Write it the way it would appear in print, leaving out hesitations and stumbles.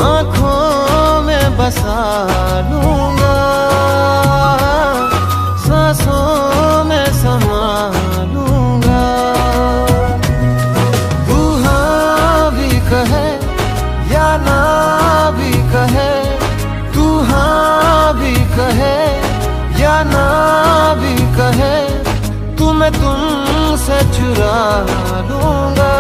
आँखों में बसा लूंगा, सांसों में समा लूंगा। तू हाँ भी कहे या ना भी कहे, तू हाँ भी कहे या ना भी कहे, तुम्हें तुमसे चुरा लूंगा।